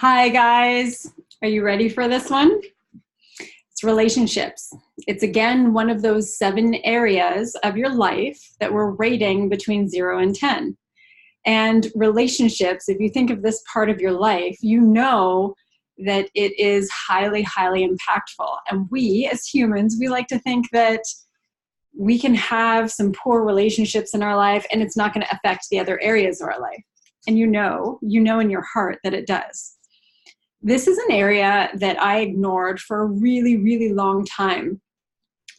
Hi guys, are you ready for this one? It's relationships. It's again one of those 7 areas of your life that we're rating between 0 and 10. And relationships, if you think of this part of your life, you know that it is highly, highly impactful. And we as humans, we like to think that we can have some poor relationships in our life and it's not going to affect the other areas of our life. And you know in your heart that it does. This is an area that I ignored for a really, really long time.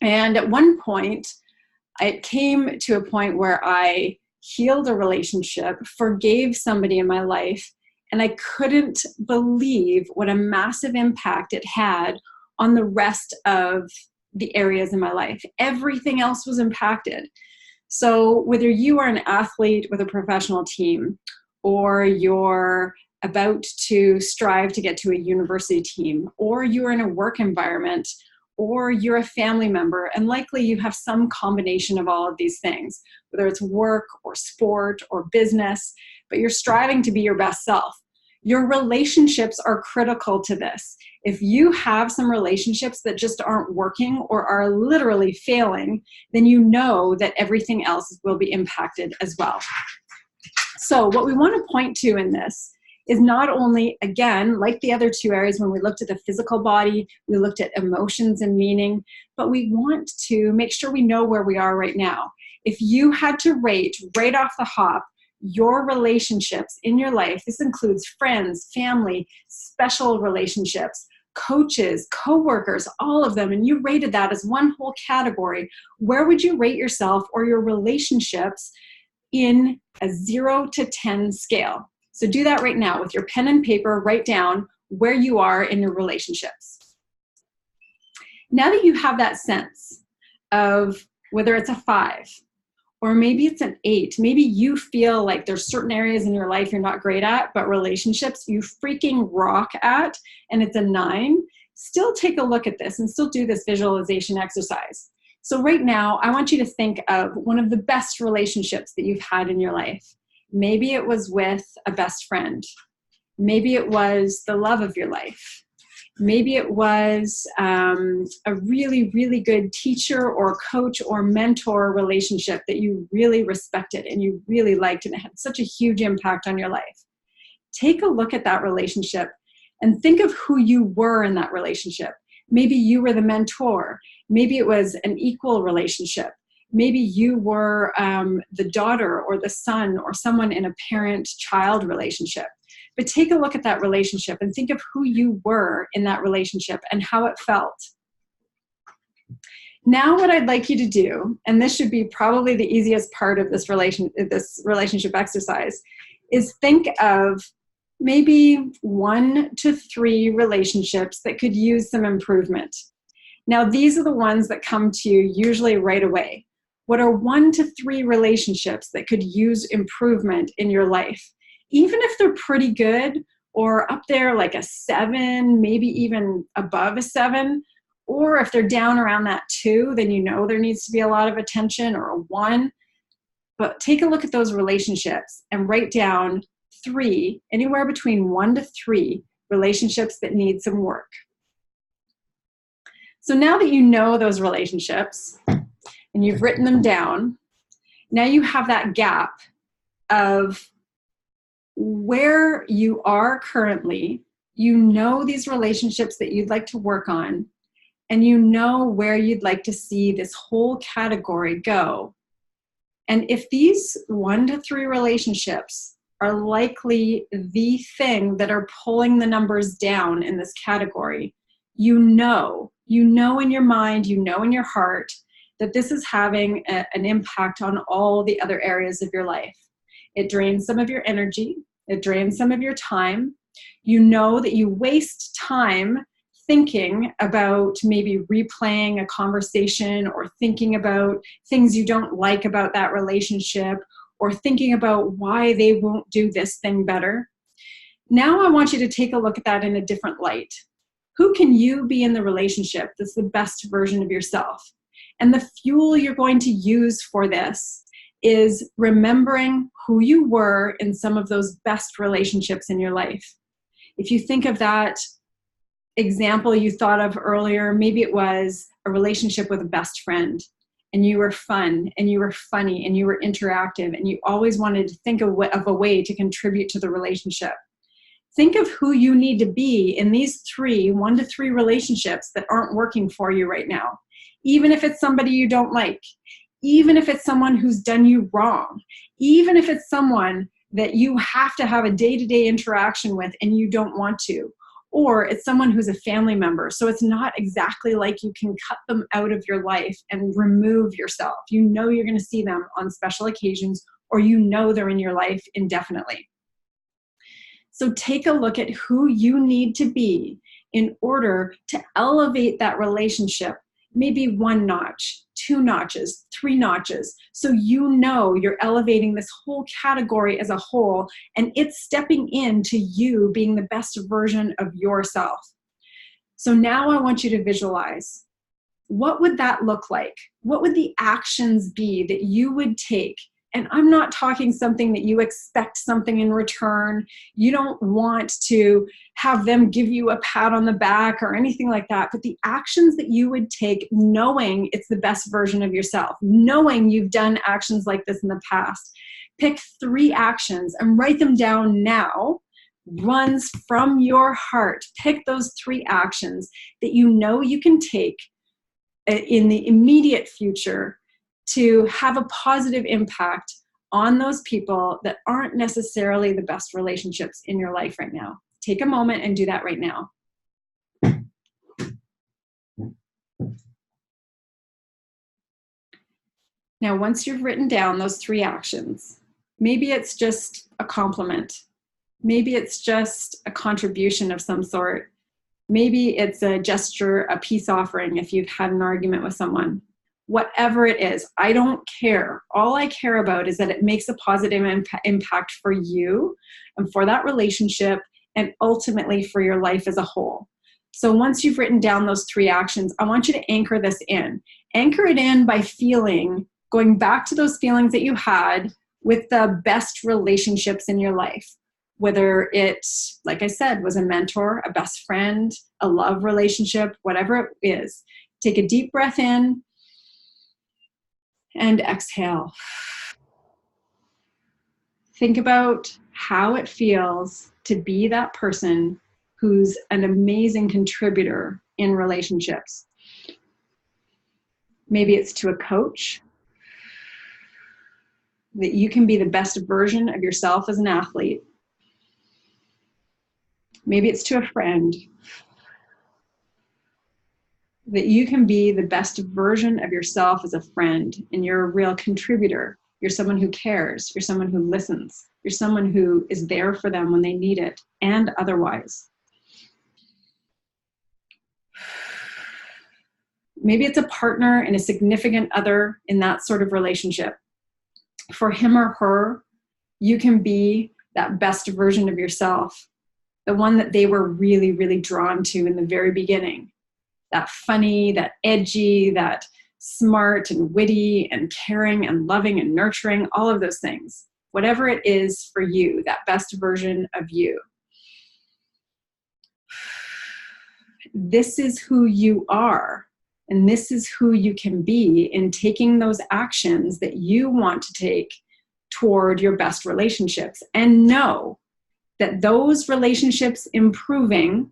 And at one point, it came to a point where I healed a relationship, forgave somebody in my life, and I couldn't believe what a massive impact it had on the rest of the areas in my life. Everything else was impacted. So whether you are an athlete with a professional team, or you're about to strive to get to a university team, or you're in a work environment, or you're a family member, and likely you have some combination of all of these things, whether it's work or sport or business, but you're striving to be your best self. Your relationships are critical to this. If you have some relationships that just aren't working or are literally failing, then you know that everything else will be impacted as well. So what we want to point to in this is not only, again, like the other 2 areas when we looked at the physical body, we looked at emotions and meaning, but we want to make sure we know where we are right now. If you had to rate right off the hop your relationships in your life, this includes friends, family, special relationships, coaches, coworkers, all of them, and you rated that as one whole category, where would you rate yourself or your relationships in a 0 to 10 scale? So do that right now with your pen and paper. Write down where you are in your relationships. Now that you have that sense of whether it's a 5 or maybe it's an 8, maybe you feel like there's certain areas in your life you're not great at, but relationships you freaking rock at, and it's a 9, still take a look at this and still do this visualization exercise. So right now, I want you to think of one of the best relationships that you've had in your life. Maybe it was with a best friend. Maybe it was the love of your life. Maybe it was a really, really good teacher or coach or mentor relationship that you really respected and you really liked and it had such a huge impact on your life. Take a look at that relationship and think of who you were in that relationship. Maybe you were the mentor. Maybe it was an equal relationship. Maybe you were the daughter or the son or someone in a parent-child relationship. But take a look at that relationship and think of who you were in that relationship and how it felt. Now what I'd like you to do, and this should be probably the easiest part of this relationship exercise, is think of maybe 1 to 3 relationships that could use some improvement. Now, these are the ones that come to you usually right away. What are 1 to 3 relationships that could use improvement in your life? Even if they're pretty good or up there like a 7, maybe even above a 7, or if they're down around that 2, then you know there needs to be a lot of attention, or a 1. But take a look at those relationships and write down 3, anywhere between 1 to 3 relationships that need some work. So now that you know those relationships and you've written them down, now you have that gap of where you are currently. You know these relationships that you'd like to work on, and you know where you'd like to see this whole category go. And if these 1 to 3 relationships are likely the thing that are pulling the numbers down in this category, you know in your mind, you know in your heart that this is having an impact on all the other areas of your life. It drains some of your energy. It drains some of your time. You know that you waste time thinking about maybe replaying a conversation or thinking about things you don't like about that relationship or thinking about why they won't do this thing better. Now I want you to take a look at that in a different light. Who can you be in the relationship that's the best version of yourself? And the fuel you're going to use for this is remembering who you were in some of those best relationships in your life. If you think of that example you thought of earlier, maybe it was a relationship with a best friend, and you were fun and you were funny and you were interactive and you always wanted to think of a way to contribute to the relationship. Think of who you need to be in these 1 to 3 relationships that aren't working for you right now. Even if it's somebody you don't like, even if it's someone who's done you wrong, even if it's someone that you have to have a day-to-day interaction with and you don't want to, or it's someone who's a family member. So it's not exactly like you can cut them out of your life and remove yourself. You know you're going to see them on special occasions, or you know they're in your life indefinitely. So take a look at who you need to be in order to elevate that relationship, maybe 1 notch, 2 notches, 3 notches. So you know you're elevating this whole category as a whole, and it's stepping into you being the best version of yourself. So now I want you to visualize, what would that look like? What would the actions be that you would take? And I'm not talking something that you expect something in return. You don't want to have them give you a pat on the back or anything like that. But the actions that you would take knowing it's the best version of yourself, knowing you've done actions like this in the past. Pick 3 actions and write them down now. Runs from your heart. Pick those 3 actions that you know you can take in the immediate future to have a positive impact on those people that aren't necessarily the best relationships in your life right now. Take a moment and do that right now. Now, once you've written down those 3 actions, maybe it's just a compliment. Maybe it's just a contribution of some sort. Maybe it's a gesture, a peace offering if you've had an argument with someone. Whatever it is, I don't care. All I care about is that it makes a positive impact for you and for that relationship and ultimately for your life as a whole. So once you've written down those 3 actions, I want you to anchor this in. Anchor it in by going back to those feelings that you had with the best relationships in your life. Whether it, like I said, was a mentor, a best friend, a love relationship, whatever it is. Take a deep breath in and exhale. Think about how it feels to be that person who's an amazing contributor in relationships. Maybe it's to a coach, that you can be the best version of yourself as an athlete. Maybe it's to a friend, that you can be the best version of yourself as a friend, and you're a real contributor. You're someone who cares. You're someone who listens. You're someone who is there for them when they need it and otherwise. Maybe it's a partner and a significant other in that sort of relationship. For him or her, you can be that best version of yourself, the one that they were really, really drawn to in the very beginning. That funny, that edgy, that smart and witty and caring and loving and nurturing, all of those things. Whatever it is for you, that best version of you. This is who you are, and this is who you can be in taking those actions that you want to take toward your best relationships. And know that those relationships improving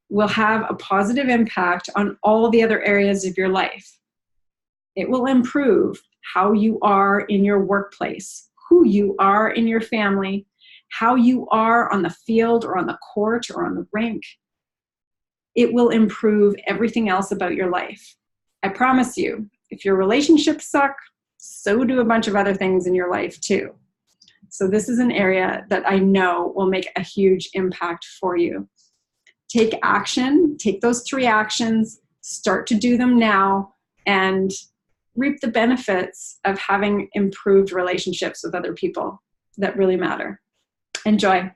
will have a positive impact on all the other areas of your life. It will improve how you are in your workplace, who you are in your family, how you are on the field or on the court or on the rink. It will improve everything else about your life. I promise you, if your relationships suck, so do a bunch of other things in your life too. So this is an area that I know will make a huge impact for you. Take action, take those 3 actions, start to do them now, and reap the benefits of having improved relationships with other people that really matter. Enjoy.